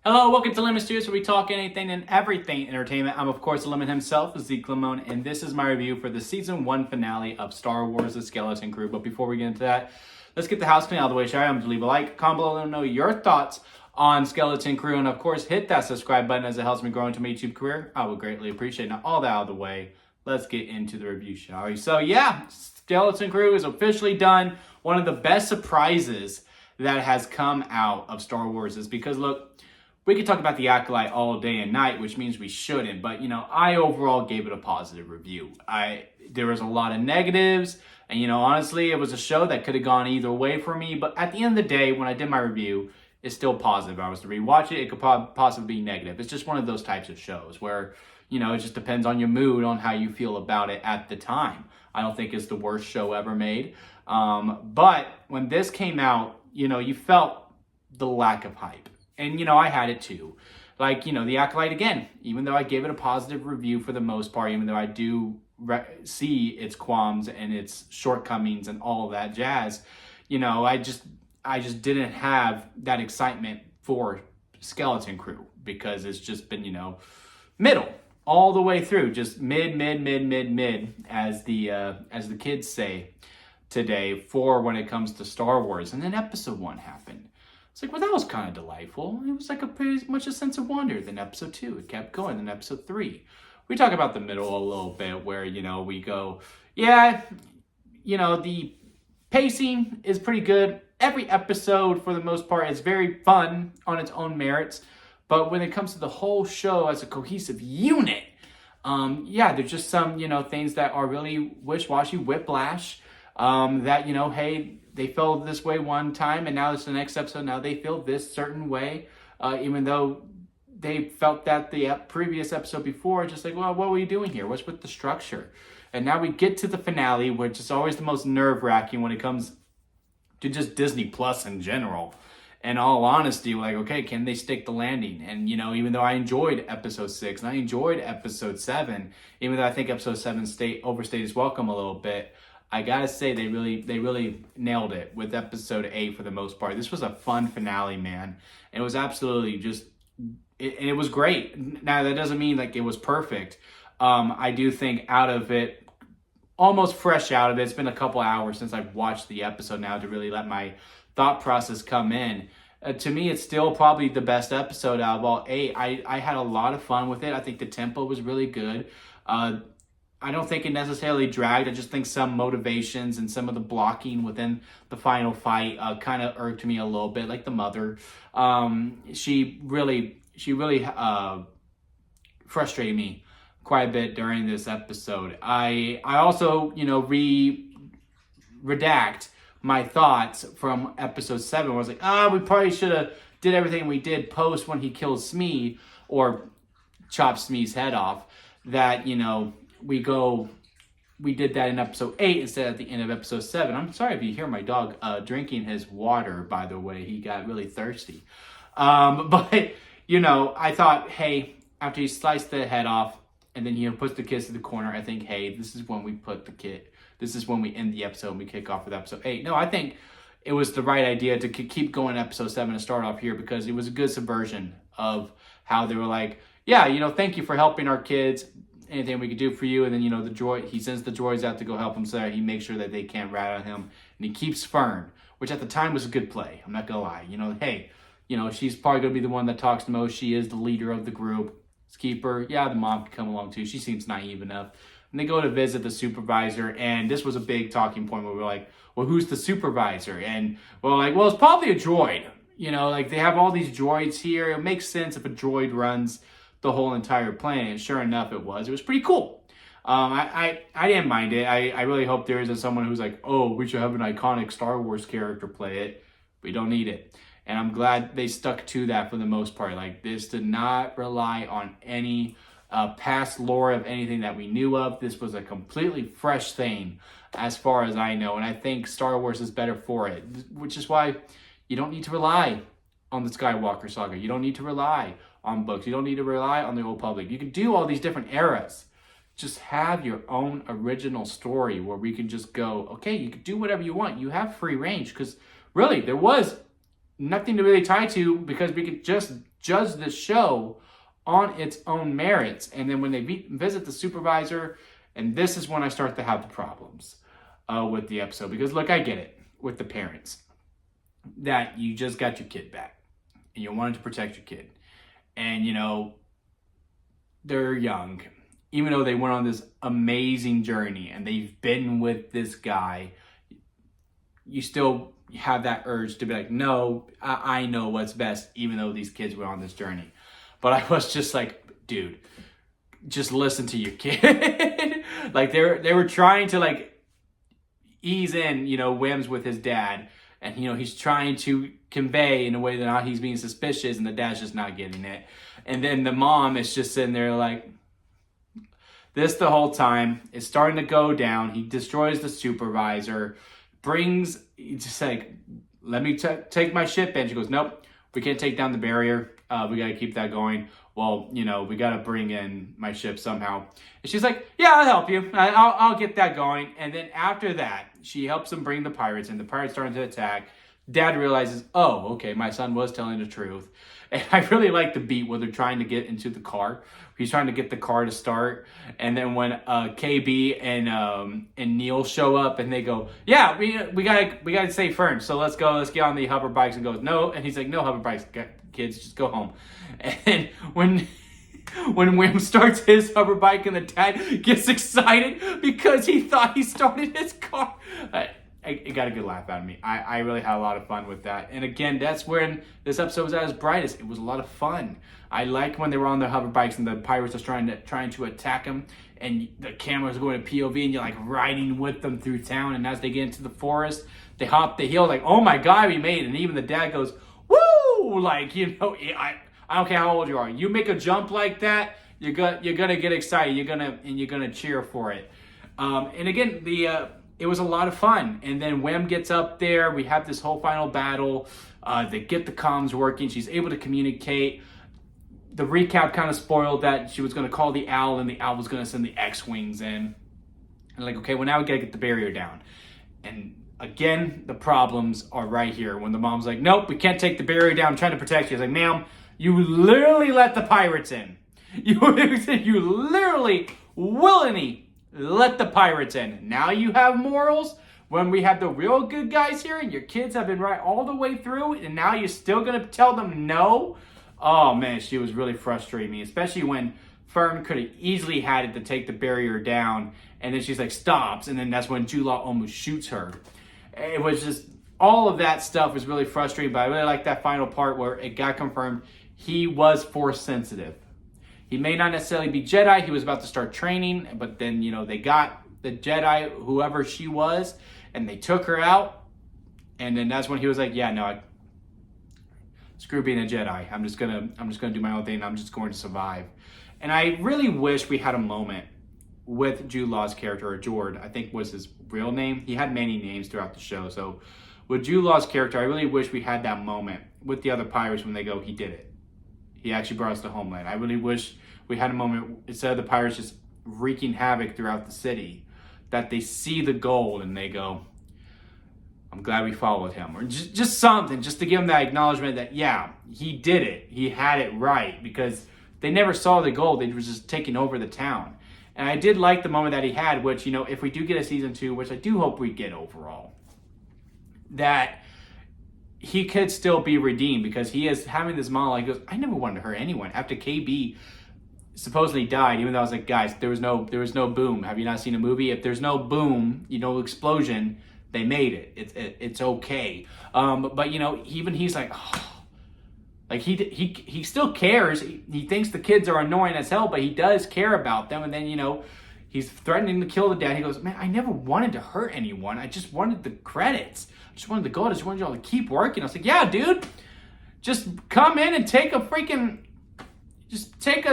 Hello, welcome to Lemon Studios, where we talk anything and everything entertainment. I'm, of course, Lemon himself, Zeke Limon, and this is my review for the Season 1 finale of Star Wars The Skeleton Crew. But before we get into that, let's get the house clean out of the way, shall I? I'm to leave a like, comment below, let me know your thoughts on Skeleton Crew, and of course, hit that subscribe button as it helps me grow into my YouTube career. I would greatly appreciate it. Now, all that out of the way, let's get into the review, shall we? So, yeah, Skeleton Crew is officially done. One of the best surprises that has come out of Star Wars is because, look, we could talk about The Acolyte all day and night, which means we shouldn't. But, I overall gave it a positive review. There was a lot of negatives. And, honestly, it was a show that could have gone either way for me. But at the end of the day, when I did my review, it's still positive. If I was to rewatch it, it could possibly be negative. It's just one of those types of shows where, it just depends on your mood, on how you feel about it at the time. I don't think it's the worst show ever made. But when this came out, you felt the lack of hype. And, I had it too. Like, The Acolyte, again, even though I gave it a positive review for the most part, even though I do see its qualms and its shortcomings and all of that jazz, I just didn't have that excitement for Skeleton Crew because it's just been, middle all the way through, just mid, as the kids say today, for when it comes to Star Wars. And then episode 1 happened. It's like, well, that was kind of delightful. It was like pretty much a sense of wonder. Then episode 2, it kept going. Then episode 3, we talk about the middle a little bit where, we go, yeah, the pacing is pretty good. Every episode, for the most part, is very fun on its own merits. But when it comes to the whole show as a cohesive unit, there's just some, things that are really wish-washy, whiplash, that, hey, they felt this way one time, and now it's the next episode. Now they feel this certain way, even though they felt that the previous episode before. Just like, well, what were you doing here? What's with the structure? And now we get to the finale, which is always the most nerve-wracking when it comes to just Disney Plus in general. In all honesty, like, okay, can they stick the landing? And, even though I enjoyed episode 6 and I enjoyed episode 7, even though I think episode 7 overstayed its welcome a little bit, I gotta say they really nailed it with episode 8 for the most part. This was a fun finale, man. And it was absolutely it was great. Now, that doesn't mean like it was perfect. I do think out of it, almost fresh out of it, it's been a couple hours since I've watched the episode now to really let my thought process come in. To me, it's still probably the best episode out of all 8. I had a lot of fun with it. I think the tempo was really good. I don't think it necessarily dragged. I just think some motivations and some of the blocking within the final fight kind of irked me a little bit, like the mother. She really frustrated me quite a bit during this episode. I also, redact my thoughts from episode 7 where I was like, we probably should have did everything we did post when he kills Smee or chops Smee's head off. That, we did that in episode 8 instead at the end of episode 7. I'm sorry if you hear my dog drinking his water, by the way. He got really thirsty. But, I thought, hey, after he sliced the head off and then he puts the kids to the corner, I think, hey, this is when we this is when we end the episode and we kick off with episode 8. No, I think it was the right idea to keep going to episode 7 and start off here because it was a good subversion of how they were like, yeah, thank you for helping our kids. Anything we could do for you. And then, the droid, he sends the droids out to go help him so that he makes sure that they can't rat on him. And he keeps Fern, which at the time was a good play. I'm not going to lie. Hey, she's probably going to be the one that talks the most. She is the leader of the group. Let's keep her. Yeah, the mom can come along too. She seems naive enough. And they go to visit the supervisor. And this was a big talking point where we're like, well, who's the supervisor? And we're it's probably a droid. They have all these droids here. It makes sense if a droid runs the whole entire planet. And sure enough, it was pretty cool. I didn't mind it. I really hope there isn't someone who's like, oh, we should have an iconic Star Wars character play it. We don't need it. And I'm glad they stuck to that for the most part. Like, this did not rely on any past lore of anything that we knew of. This was a completely fresh thing as far as I know. And I think Star Wars is better for it, which is why you don't need to rely on the Skywalker saga. You don't need to rely on books. You don't need to rely on the Old Republic. You can do all these different eras. Just have your own original story where we can just go, okay, you can do whatever you want. You have free range because really there was nothing to really tie to because we could just judge the show on its own merits. And then when they visit the supervisor, and this is when I start to have the problems with the episode. Because look, I get it with the parents that you just got your kid back and you wanted to protect your kid. And, you know, they're young. Even though they went on this amazing journey and they've been with this guy, you still have that urge to be like, no, I know what's best, even though these kids went on this journey. But I was just like, dude, just listen to your kid. Like they were trying to like ease in, you know, Wims with his dad. And, you know, he's trying to convey in a way that now he's being suspicious and the dad's just not getting it. And then the mom is just sitting there like, this the whole time. It's starting to go down. He destroys the supervisor, just like, let me take my ship in. She goes, nope, we can't take down the barrier. We got to keep that going. Well, you know, we got to bring in my ship somehow. And she's like, yeah, I'll help you. I'll get that going. And then after that, she helps them bring the pirates in. The pirates starting to attack. Dad realizes, oh, okay, my son was telling the truth. And I really like the beat where they're trying to get into the car. He's trying to get the car to start. And then when KB and Neil show up and they go, yeah, we gotta stay firm. So let's get on the hover bikes, and goes, no. And he's like, no hover bikes, kids, just go home. And when Wim starts his hover bike and the dad gets excited because he thought he started his car. It got a good laugh out of me. I really had a lot of fun with that. And again, that's when this episode was at its brightest. It was a lot of fun. I liked when they were on their hover bikes and the pirates are trying to attack them, and the camera's going to POV and you're like riding with them through town. And as they get into the forest, they hop the hill like, oh my God, we made it. And even the dad goes, woo! Like, you know, I don't care how old you are. You make a jump like that, you're gonna get excited. You're gonna cheer for it. And again, it was a lot of fun. And then Wim gets up there. We have this whole final battle. They get the comms working. She's able to communicate. The recap kind of spoiled that she was going to call the Owl, and the Owl was going to send the X-Wings in. And like, okay, well, now we got to get the barrier down. And again, the problems are right here. When the mom's like, nope, we can't take the barrier down. I'm trying to protect you. I was like, ma'am, you literally let the pirates in. You literally willingly let the pirates in. Now you have morals when we have the real good guys here and your kids have been right all the way through, and now you're still going to tell them no? Oh, man, she was really frustrating me, especially when Fern could have easily had it to take the barrier down, and then she's like, stops, and then that's when Julah almost shoots her. It was just, all of that stuff was really frustrating, but I really like that final part where it got confirmed he was Force sensitive. He may not necessarily be Jedi. He was about to start training, but then, you know, they got the Jedi, whoever she was, and they took her out. And then that's when he was like, yeah, no, screw being a Jedi. I'm just gonna do my own thing. I'm just going to survive. And I really wish we had a moment with Jude Law's character, or Jord, I think was his real name. He had many names throughout the show. So with Jude Law's character, I really wish we had that moment with the other pirates when they go, he did it. He actually brought us to homeland. I really wish we had a moment, instead of the pirates just wreaking havoc throughout the city, that they see the gold and they go, I'm glad we followed him. Or just something, just to give him that acknowledgement that, yeah, he did it. He had it right, because they never saw the gold. They were just taking over the town. And I did like the moment that he had, which, you know, if we do get a season 2, which I do hope we get overall, that he could still be redeemed, because he is having this monologue. He goes, I never wanted to hurt anyone. After KB supposedly died, even though I was like, guys, there was no boom. Have you not seen a movie? If there's no boom, you know, explosion, they made it. It's okay. But you know, even he's like, oh. Like he still cares. He thinks the kids are annoying as hell, but he does care about them. And then, you know, he's threatening to kill the dad. He goes, man, I never wanted to hurt anyone. I just wanted the credits. I just wanted the gold. I just wanted y'all to keep working. I was like, yeah, dude, just come in and take a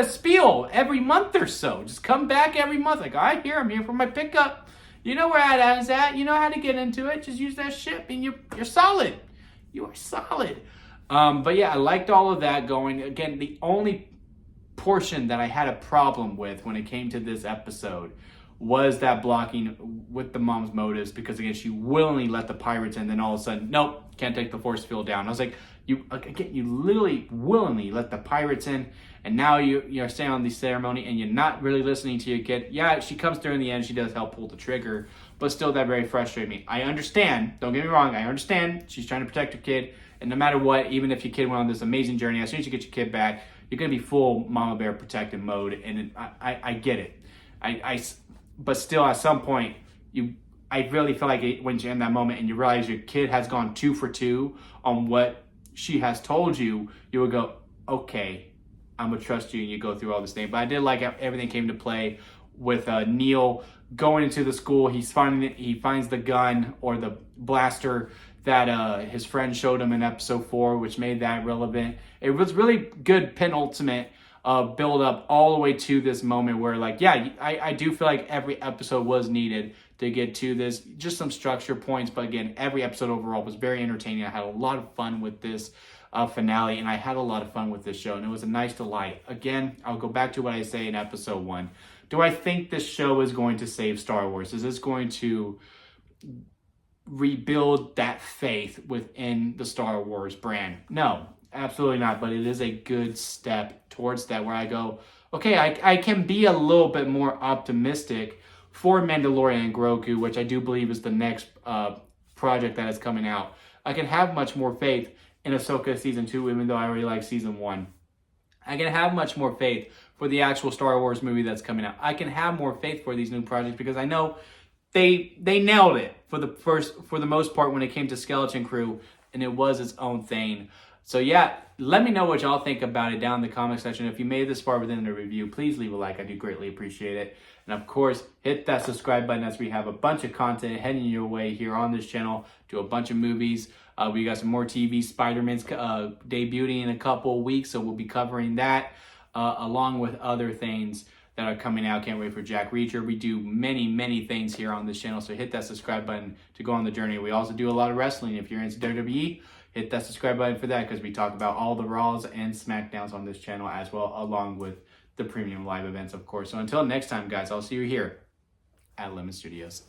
spiel every month or so. Just come back every month. Like, I'm here for my pickup. You know where that is at. You know how to get into it. Just use that ship and you're solid. You are solid. But yeah, I liked all of that going. Again, the only portion that I had a problem with when it came to this episode was that blocking with the mom's motives, because again, she willingly let the pirates in, then all of a sudden, nope, can't take the force field down. I was like, You literally willingly let the pirates in, and now you're staying on the ceremony, and you're not really listening to your kid. Yeah, she comes through in the end. She does help pull the trigger, but still, that very frustrated me. I understand. Don't get me wrong. I understand. She's trying to protect her kid, and no matter what, even if your kid went on this amazing journey, as soon as you get your kid back, you're gonna be full mama bear protective mode, and I get it. But still, at some point, I really feel like when you're in that moment and you realize your kid has gone 2 for 2 on what she has told you, you would go, okay, I'm gonna trust you, and you go through all this thing. But I did like how everything came to play with Neil going into the school. He finds the gun or the blaster that his friend showed him in episode 4, which made that relevant. It was really good penultimate build up all the way to this moment where, like, yeah, I do feel like every episode was needed to get to this. Just some structure points, but again, every episode overall was very entertaining. I had a lot of fun with this finale, and I had a lot of fun with this show, and it was a nice delight. Again, I'll go back to what I say in episode 1. Do I think this show is going to save Star Wars? Is this going to rebuild that faith within the Star Wars brand? No, absolutely not. But it is a good step towards that, where I go, okay, I can be a little bit more optimistic for Mandalorian and Grogu, which I do believe is the next project that is coming out. I can have much more faith in Ahsoka Season 2, even though I already like Season 1. I can have much more faith for the actual Star Wars movie that's coming out. I can have more faith for these new projects because I know they nailed it for the most part when it came to Skeleton Crew, and it was its own thing. So yeah, let me know what y'all think about it down in the comment section. If you made it this far within the review, please leave a like. I do greatly appreciate it. And of course, hit that subscribe button, as we have a bunch of content heading your way here on this channel. Do a bunch of movies. We got some more TV. Spider-Man's debuting in a couple of weeks, so we'll be covering that along with other things that are coming out. Can't wait for Jack Reacher. We do many things here on this channel, so hit that subscribe button to go on the journey. We also do a lot of wrestling. If you're into WWE, hit that subscribe button for that, because we talk about all the Raws and SmackDowns on this channel as well, along with the premium live events, of course. So until next time, guys, I'll see you here at Lemon Studios.